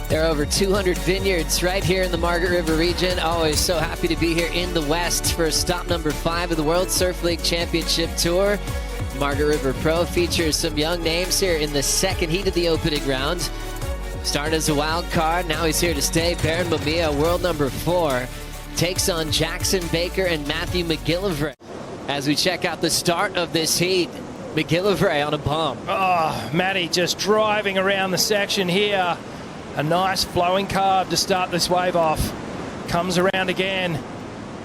There are over 200 vineyards right here in the Margaret River region. Always so happy to be here in the West for stop number 5 of the World Surf League Championship Tour. Margaret River Pro features some young names here in the second heat of the opening round. Started as a wild card, now he's here to stay. Barron Mamiya, world number 4, takes on Jackson Baker and Matthew McGillivray. As we check out the start of this heat, McGillivray on a bomb. Oh, Matty just driving around the section here. A nice flowing carve to start this wave off. Comes around again.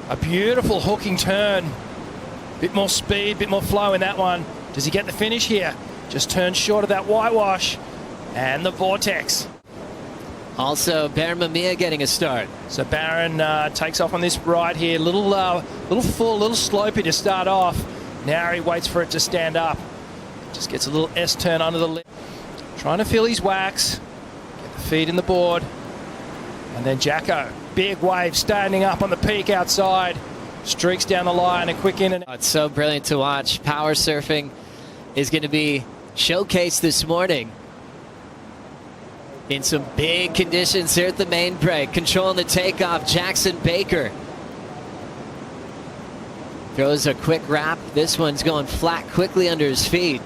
A beautiful hooking turn. Bit more speed, bit more flow in that one. Does he get the finish here? Just turns short of that whitewash and the vortex. Also, Barron Mamiya getting a start. So Barron takes off on this ride here. Little full, little slopey to start off. Now he waits for it to stand up. Just gets a little S-turn under the lip. Trying to feel his wax. Get the feet in the board. And then Jacko. Big wave standing up on the peak outside. Streaks down the line, a quick in and out. It's so brilliant to watch. Power surfing is going to be showcased this morning in some big conditions here at the main break. Controlling the takeoff, Jackson Baker. Throws a quick wrap. This one's going flat quickly under his feet.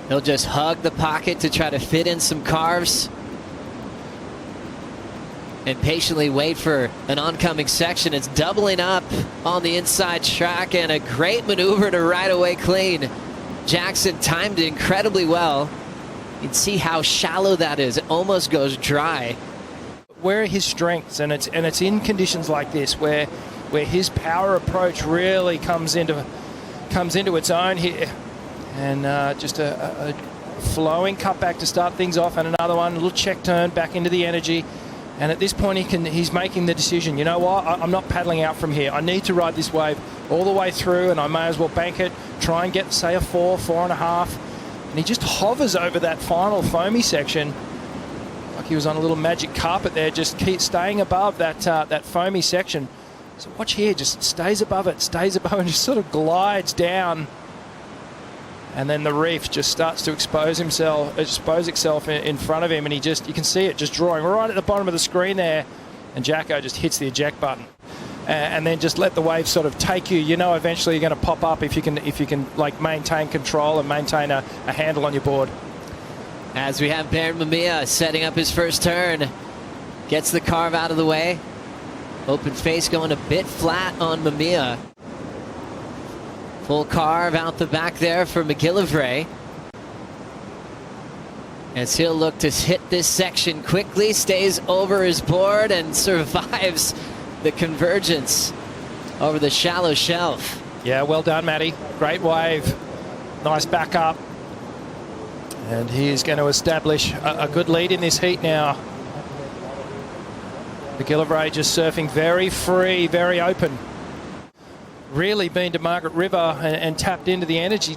He'll just hug the pocket to try to fit in some carves and patiently wait for an oncoming section. It's doubling up on the inside track, and a great maneuver to right away clean. Jackson timed it incredibly well. You can see how shallow that is. It almost goes dry. Where are his strengths? And it's in conditions like this where his power approach really comes into its own here. And just a flowing cutback to start things off, and another one, a little check turn back into the energy. And at this point, he's making the decision. You know what? I'm not paddling out from here. I need to ride this wave all the way through, and I may as well bank it, try and get, say, a 4.5. And he just hovers over that final foamy section like he was on a little magic carpet there, just keep staying above that foamy section. So watch here, just stays above it, and just sort of glides down. And then the reef just starts to expose itself in front of him, and you can see it just drawing right at the bottom of the screen there, and Jacko just hits the eject button, and then just let the wave sort of take you. You know, eventually you're going to pop up if you can like maintain control and maintain a handle on your board. As we have Barron Mamiya setting up his first turn, gets the carve out of the way. Open face going a bit flat on Mamiya. Full carve out the back there for McGillivray. As he'll look to hit this section quickly, stays over his board and survives the convergence over the shallow shelf. Yeah, well done, Matty. Great wave. Nice backup. And he is going to establish a good lead in this heat now. McGillivray just surfing very free, very open. Really been to Margaret River and tapped into the energy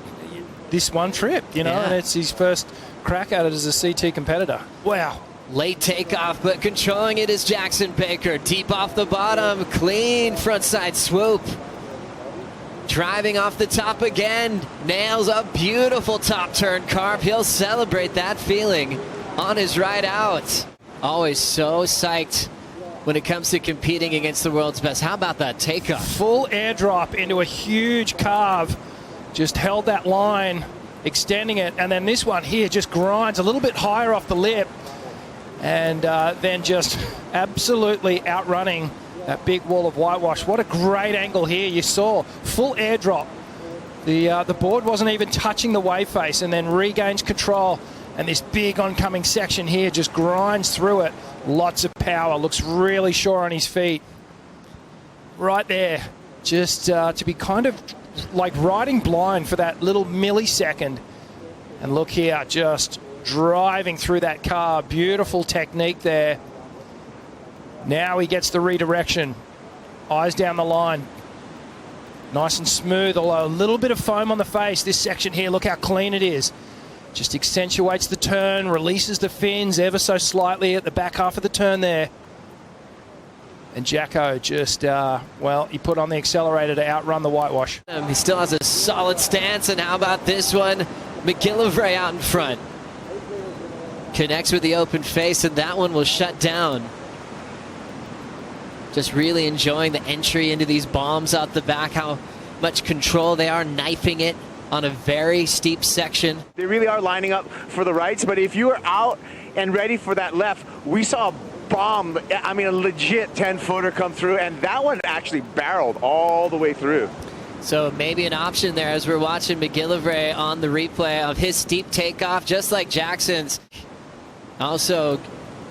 this one trip, you know, and it's his first crack at it as a CT competitor. Wow. Late takeoff, but controlling it is Jackson Baker. Deep off the bottom, clean frontside swoop. Driving off the top again, nails a beautiful top turn carve. He'll celebrate that feeling on his ride out. Always so psyched when it comes to competing against the world's best. How about that takeoff? Full airdrop into a huge carve. Just held that line, extending it. And then this one here just grinds a little bit higher off the lip. And then just absolutely outrunning that big wall of whitewash. What a great angle here. You saw full airdrop. The board wasn't even touching the wave face, and then regains control. And this big oncoming section here just grinds through it. Lots of power. Looks really sure on his feet. Right there. Just to be kind of like riding blind for that little millisecond. And look here, just driving through that car. Beautiful technique there. Now he gets the redirection. Eyes down the line. Nice and smooth, although a little bit of foam on the face. This section here, look how clean it is. Just accentuates the turn, releases the fins ever so slightly at the back half of the turn there. And Jacko just, well, he put on the accelerator to outrun the whitewash. He still has a solid stance, and how about this one? McGillivray out in front. Connects with the open face, and that one will shut down. Just really enjoying the entry into these bombs out the back, how much control they are, knifing it on a very steep section. They really are lining up for the rights, but if you are out and ready for that left, we saw a bomb, I mean a legit 10-footer come through, and that one actually barreled all the way through. So maybe an option there as we're watching McGillivray on the replay of his steep takeoff, just like Jackson's. Also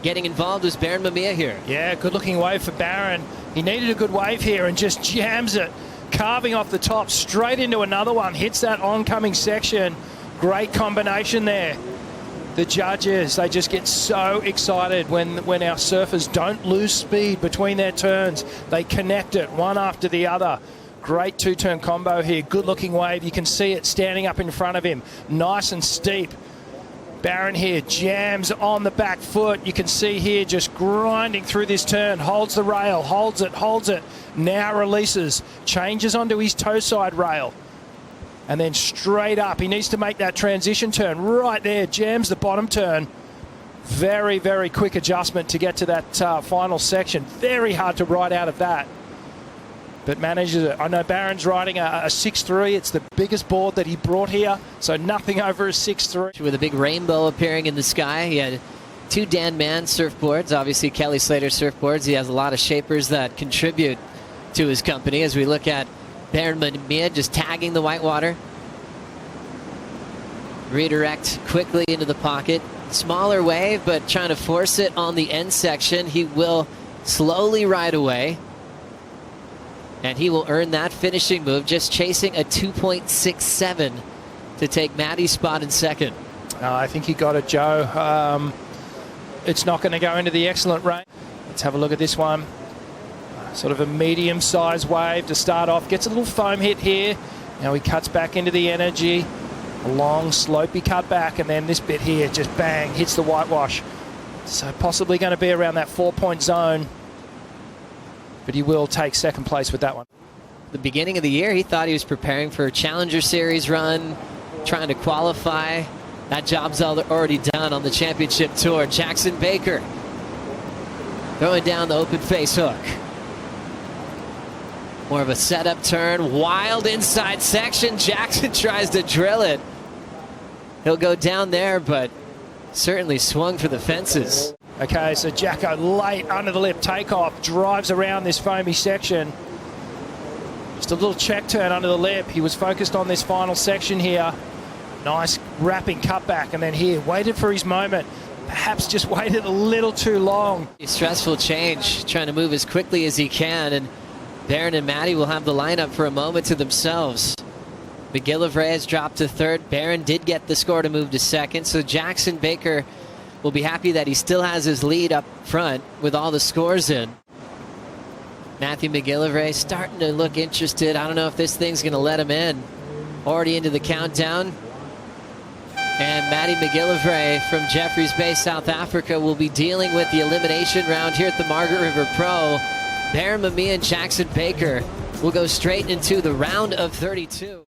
getting involved was Barron Mamiya here. Yeah, good looking wave for Barron. He needed a good wave here and just jams it, carving off the top straight into another one. Hits that oncoming section. Great combination there. The judges, they just get so excited when our surfers don't lose speed between their turns. They connect it one after the other. Great two-turn combo here. Good looking wave. You can see it standing up in front of him. Nice and steep. Barron here jams on the back foot. You can see here just grinding through this turn. Holds the rail, holds it. Now releases, changes onto his toe side rail. And then straight up, he needs to make that transition turn right there. Jams the bottom turn. Very, very quick adjustment to get to that final section. Very hard to ride out of that, but manages it. I know Barron's riding a 6.3. It's the biggest board that he brought here, so nothing over a 6.3. With a big rainbow appearing in the sky. He had two Dan Mann surfboards, obviously Kelly Slater surfboards. He has a lot of shapers that contribute to his company as we look at Barron Mamiya just tagging the whitewater. Redirect quickly into the pocket. Smaller wave, but trying to force it on the end section. He will slowly ride away. And he will earn that finishing move, just chasing a 2.67 to take Maddie's spot in second. I think he got it, Joe. It's not going to go into the excellent range. Let's have a look at this one. Sort of a medium-sized wave to start off. Gets a little foam hit here. Now he cuts back into the energy. A long, slopey cut back, and then this bit here just bang, hits the whitewash. So possibly going to be around that 4-point zone. But he will take second place with that one. The beginning of the year, he thought he was preparing for a Challenger Series run, trying to qualify. That job's already done on the championship tour. Jackson Baker throwing down the open face hook. More of a setup turn, wild inside section. Jackson tries to drill it. He'll go down there, but certainly swung for the fences. Okay, so Jacko late under the lip takeoff, drives around this foamy section. Just a little check turn under the lip. He was focused on this final section here. Nice wrapping cutback, and then here, waited for his moment. Perhaps just waited a little too long. Stressful change, trying to move as quickly as he can, and Barron and Maddie will have the lineup for a moment to themselves. McGillivray has dropped to third. Barron did get the score to move to second, so Jackson Baker will be happy that he still has his lead up front with all the scores in. Matthew McGillivray starting to look interested. I don't know if this thing's going to let him in. Already into the countdown. And Matty McGillivray from Jeffreys Bay, South Africa, will be dealing with the elimination round here at the Margaret River Pro. Barron Mamiya and Jackson Baker will go straight into the round of 32.